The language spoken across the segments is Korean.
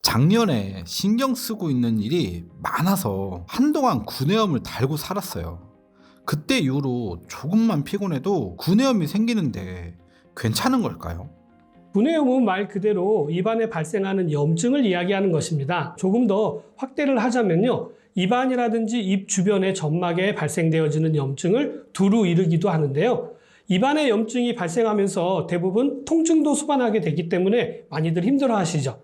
작년에 신경 쓰고 있는 일이 많아서 한동안 구내염을 달고 살았어요. 그때 이후로 조금만 피곤해도 구내염이 생기는데 괜찮은 걸까요? 구내염은 말 그대로 입안에 발생하는 염증을 이야기하는 것입니다. 조금 더 확대를 하자면요. 입안이라든지 입 주변의 점막에 발생되어지는 염증을 두루 이르기도 하는데요. 입안에 염증이 발생하면서 대부분 통증도 수반하게 되기 때문에 많이들 힘들어 하시죠.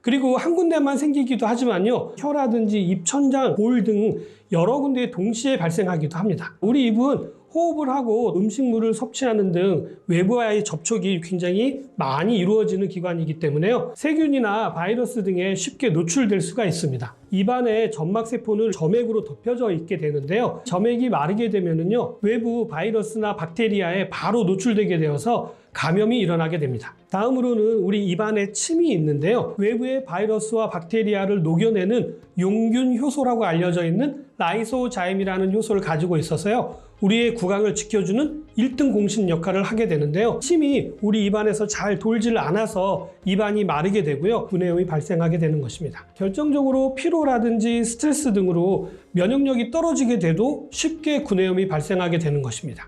그리고 한 군데만 생기기도 하지만요. 혀라든지 입천장, 볼 등 여러 군데에 동시에 발생하기도 합니다. 우리 입은 호흡을 하고 음식물을 섭취하는 등 외부와의 접촉이 굉장히 많이 이루어지는 기관이기 때문에요. 세균이나 바이러스 등에 쉽게 노출될 수가 있습니다. 입안의 점막세포는 점액으로 덮여져 있게 되는데요. 점액이 마르게 되면은요, 외부 바이러스나 박테리아에 바로 노출되게 되어서 감염이 일어나게 됩니다. 다음으로는 우리 입안에 침이 있는데요. 외부의 바이러스와 박테리아를 녹여내는 용균 효소라고 알려져 있는 라이소자임이라는 효소를 가지고 있어서요. 우리의 구강을 지켜주는 1등 공신 역할을 하게 되는데요. 침이 우리 입안에서 잘 돌질 않아서 입안이 마르게 되고요. 구내염이 발생하게 되는 것입니다. 결정적으로 피로라든지 스트레스 등으로 면역력이 떨어지게 돼도 쉽게 구내염이 발생하게 되는 것입니다.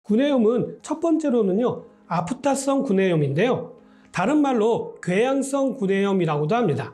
구내염은 첫 번째로는요, 아프타성 구내염인데요. 다른 말로 궤양성 구내염이라고도 합니다.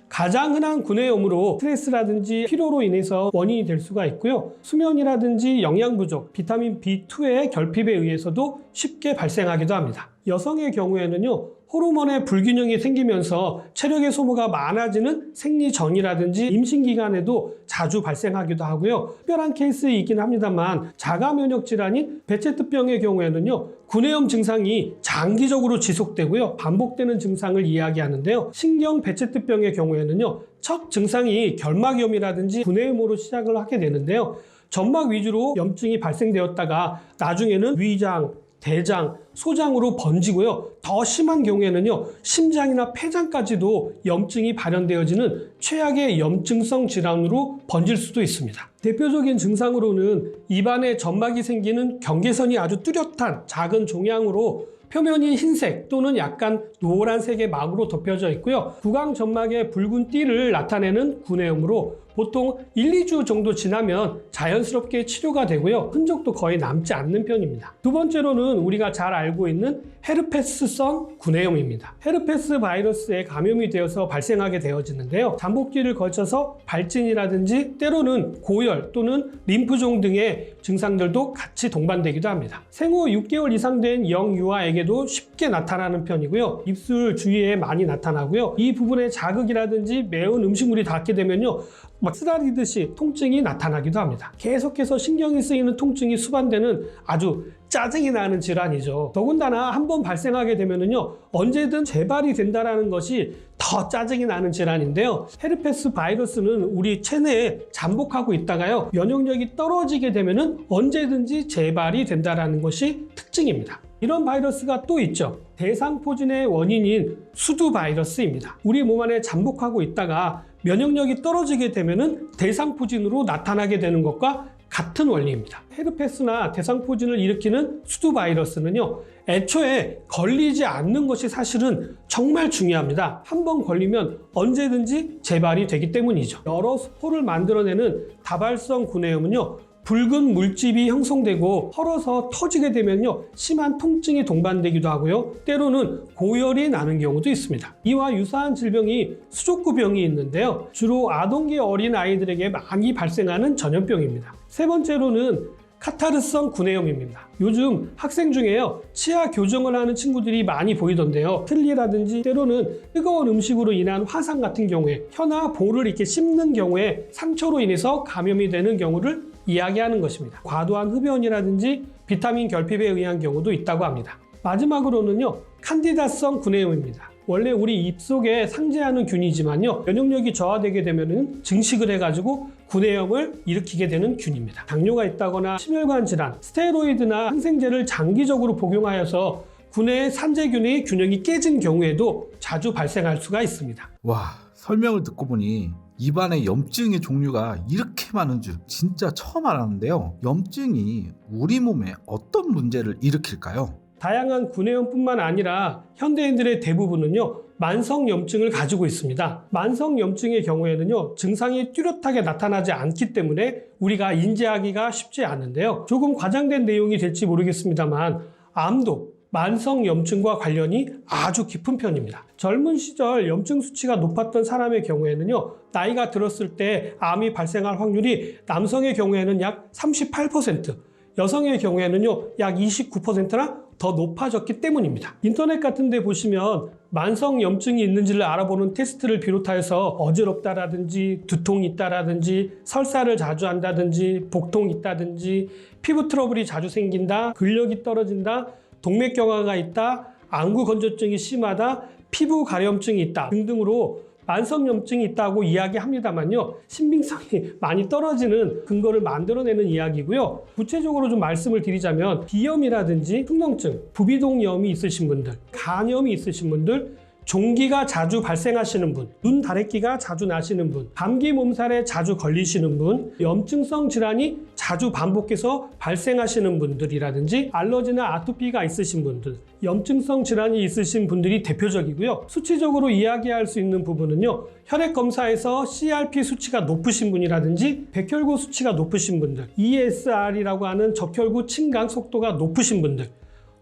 가장 흔한 구내염으로 스트레스라든지 피로로 인해서 원인이 될 수가 있고요. 수면이라든지 영양 부족, 비타민 B2의 결핍에 의해서도 쉽게 발생하기도 합니다. 여성의 경우에는요, 호르몬의 불균형이 생기면서 체력의 소모가 많아지는 생리 전이라든지 임신 기간에도 자주 발생하기도 하고요. 특별한 케이스이긴 합니다만 자가 면역 질환인 베체트병의 경우에는요, 구내염 증상이 장기적으로 지속되고요, 반복되는 증상을 이야기하는데요. 신경 베체트병의 경우에는요, 첫 증상이 결막염이라든지 구내염으로 시작을 하게 되는데요. 점막 위주로 염증이 발생되었다가 나중에는 위장, 대장, 소장으로 번지고요. 더 심한 경우에는요, 심장이나 폐장까지도 염증이 발현되어지는 최악의 염증성 질환으로 번질 수도 있습니다. 대표적인 증상으로는 입안에 점막이 생기는 경계선이 아주 뚜렷한 작은 종양으로 표면이 흰색 또는 약간 노란색의 막으로 덮여져 있고요. 구강 점막에 붉은 띠를 나타내는 구내염으로 보통 1, 2주 정도 지나면 자연스럽게 치료가 되고요. 흔적도 거의 남지 않는 편입니다. 두 번째로는 우리가 잘 알고 있는 헤르페스성 구내염입니다. 헤르페스 바이러스에 감염이 되어서 발생하게 되어지는데요. 잠복기를 거쳐서 발진이라든지 때로는 고열 또는 림프종 등의 증상들도 같이 동반되기도 합니다. 생후 6개월 이상 된 영유아에게도 쉽게 나타나는 편이고요. 입술 주위에 많이 나타나고요. 이 부분에 자극이라든지 매운 음식물이 닿게 되면요, 막 쓰다리듯이 통증이 나타나기도 합니다. 계속해서 신경이 쓰이는 통증이 수반되는 아주 짜증이 나는 질환이죠. 더군다나 한번 발생하게 되면은요, 언제든 재발이 된다는 것이 더 짜증이 나는 질환인데요. 헤르페스 바이러스는 우리 체내에 잠복하고 있다가요, 면역력이 떨어지게 되면은 언제든지 재발이 된다는 것이 특징입니다. 이런 바이러스가 또 있죠. 대상포진의 원인인 수두 바이러스입니다. 우리 몸 안에 잠복하고 있다가 면역력이 떨어지게 되면은 대상포진으로 나타나게 되는 것과 같은 원리입니다. 헤르페스나 대상포진을 일으키는 수두 바이러스는요, 애초에 걸리지 않는 것이 사실은 정말 중요합니다. 한번 걸리면 언제든지 재발이 되기 때문이죠. 여러 스포를 만들어내는 다발성 구내염은요, 붉은 물집이 형성되고 헐어서 터지게 되면요, 심한 통증이 동반되기도 하고요. 때로는 고열이 나는 경우도 있습니다. 이와 유사한 질병이 수족구병이 있는데요. 주로 아동기 어린 아이들에게 많이 발생하는 전염병입니다. 세 번째로는 카타르성 구내염입니다. 요즘 학생 중에요, 치아 교정을 하는 친구들이 많이 보이던데요. 틀니라든지 때로는 뜨거운 음식으로 인한 화상 같은 경우에 혀나 볼을 이렇게 씹는 경우에 상처로 인해서 감염이 되는 경우를 이야기하는 것입니다. 과도한 흡연이라든지 비타민 결핍에 의한 경우도 있다고 합니다. 마지막으로는요, 칸디다성 구내염입니다. 원래 우리 입속에 상재하는 균이지만요, 면역력이 저하되게 되면 증식을 해가지고 구내염을 일으키게 되는 균입니다. 당뇨가 있다거나 심혈관 질환, 스테로이드나 항생제를 장기적으로 복용하여서 구내의 산재균의 균형이 깨진 경우에도 자주 발생할 수가 있습니다. 와, 설명을 듣고 보니 입안에 염증의 종류가 이렇게 많은 줄 진짜 처음 알았는데요. 염증이 우리 몸에 어떤 문제를 일으킬까요? 다양한 구내염뿐만 아니라 현대인들의 대부분은요, 만성염증을 가지고 있습니다. 만성염증의 경우에는요, 증상이 뚜렷하게 나타나지 않기 때문에 우리가 인지하기가 쉽지 않은데요. 조금 과장된 내용이 될지 모르겠습니다만 암도 만성염증과 관련이 아주 깊은 편입니다. 젊은 시절 염증 수치가 높았던 사람의 경우에는요, 나이가 들었을 때 암이 발생할 확률이 남성의 경우에는 약 38%, 여성의 경우에는요, 약 29%나 더 높아졌기 때문입니다. 인터넷 같은 데 보시면 만성염증이 있는지를 알아보는 테스트를 비롯하여서 어지럽다라든지 두통이 있다라든지 설사를 자주 한다든지 복통이 있다든지 피부 트러블이 자주 생긴다, 근력이 떨어진다, 동맥경화가 있다, 안구 건조증이 심하다, 피부 가려움증이 있다 등등으로 만성염증이 있다고 이야기합니다만요, 신빙성이 많이 떨어지는 근거를 만들어내는 이야기고요. 구체적으로 좀 말씀을 드리자면 비염이라든지 축농증, 부비동염이 있으신 분들, 간염이 있으신 분들, 종기가 자주 발생하시는 분, 눈 다래끼가 자주 나시는 분, 감기 몸살에 자주 걸리시는 분, 염증성 질환이 자주 반복해서 발생하시는 분들이라든지 알러지나 아토피가 있으신 분들, 염증성 질환이 있으신 분들이 대표적이고요. 수치적으로 이야기할 수 있는 부분은요, 혈액 검사에서 CRP 수치가 높으신 분이라든지 백혈구 수치가 높으신 분들, ESR이라고 하는 적혈구 침강 속도가 높으신 분들,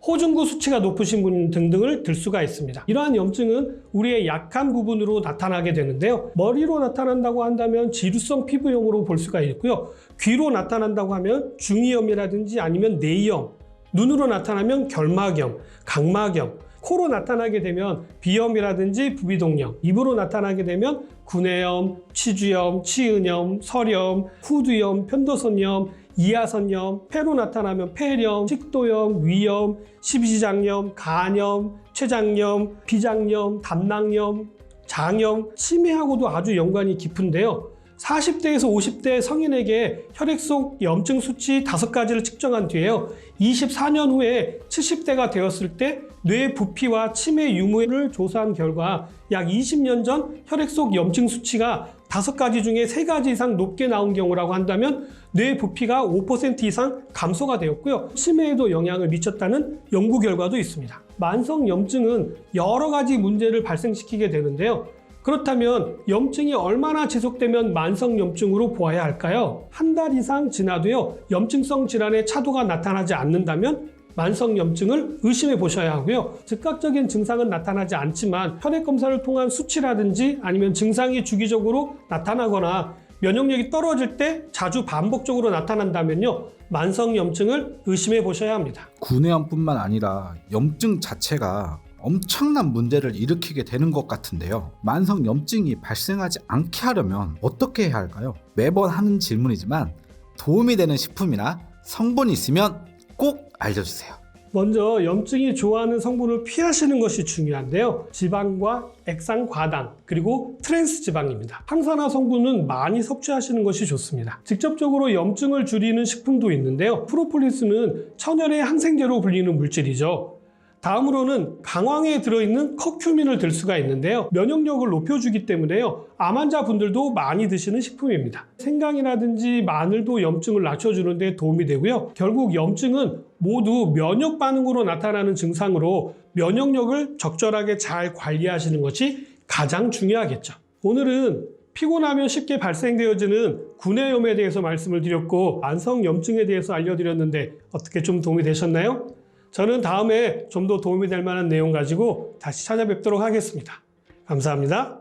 호중구 수치가 높으신 분 등등을 들 수가 있습니다. 이러한 염증은 우리의 약한 부분으로 나타나게 되는데요. 머리로 나타난다고 한다면 지루성 피부염으로 볼 수가 있고요. 귀로 나타난다고 하면 중이염이라든지 아니면 내이염, 눈으로 나타나면 결막염, 각막염, 코로 나타나게 되면 비염이라든지 부비동염, 입으로 나타나게 되면 구내염, 치주염, 치은염, 설염, 후두염, 편도선염, 이하선염, 폐로 나타나면 폐렴, 식도염, 위염, 십이지장염, 간염, 췌장염, 비장염, 담낭염, 장염, 치매하고도 아주 연관이 깊은데요. 40대에서 50대 성인에게 혈액 속 염증 수치 5가지를 측정한 뒤에요, 24년 후에 70대가 되었을 때 뇌 부피와 치매 유무를 조사한 결과 약 20년 전 혈액 속 염증 수치가 5가지 중에 3가지 이상 높게 나온 경우라고 한다면 뇌 부피가 5% 이상 감소가 되었고요. 치매에도 영향을 미쳤다는 연구 결과도 있습니다. 만성 염증은 여러 가지 문제를 발생시키게 되는데요. 그렇다면 염증이 얼마나 지속되면 만성염증으로 보아야 할까요? 한 달 이상 지나도요, 염증성 질환의 차도가 나타나지 않는다면 만성염증을 의심해 보셔야 하고요. 즉각적인 증상은 나타나지 않지만 혈액검사를 통한 수치라든지 아니면 증상이 주기적으로 나타나거나 면역력이 떨어질 때 자주 반복적으로 나타난다면요, 만성염증을 의심해 보셔야 합니다. 구내염뿐만 아니라 염증 자체가 엄청난 문제를 일으키게 되는 것 같은데요. 만성 염증이 발생하지 않게 하려면 어떻게 해야 할까요? 매번 하는 질문이지만 도움이 되는 식품이나 성분이 있으면 꼭 알려주세요. 먼저 염증이 좋아하는 성분을 피하시는 것이 중요한데요. 지방과 액상 과당, 그리고 트랜스 지방입니다. 항산화 성분은 많이 섭취하시는 것이 좋습니다. 직접적으로 염증을 줄이는 식품도 있는데요. 프로폴리스는 천연의 항생제로 불리는 물질이죠. 다음으로는 강황에 들어있는 커큐민을 들 수가 있는데요. 면역력을 높여주기 때문에요, 암 환자분들도 많이 드시는 식품입니다. 생강이라든지 마늘도 염증을 낮춰주는 데 도움이 되고요. 결국 염증은 모두 면역 반응으로 나타나는 증상으로 면역력을 적절하게 잘 관리하시는 것이 가장 중요하겠죠. 오늘은 피곤하면 쉽게 발생되어지는 구내염에 대해서 말씀을 드렸고, 만성염증에 대해서 알려드렸는데 어떻게 좀 도움이 되셨나요? 저는 다음에 좀 더 도움이 될 만한 내용 가지고 다시 찾아뵙도록 하겠습니다. 감사합니다.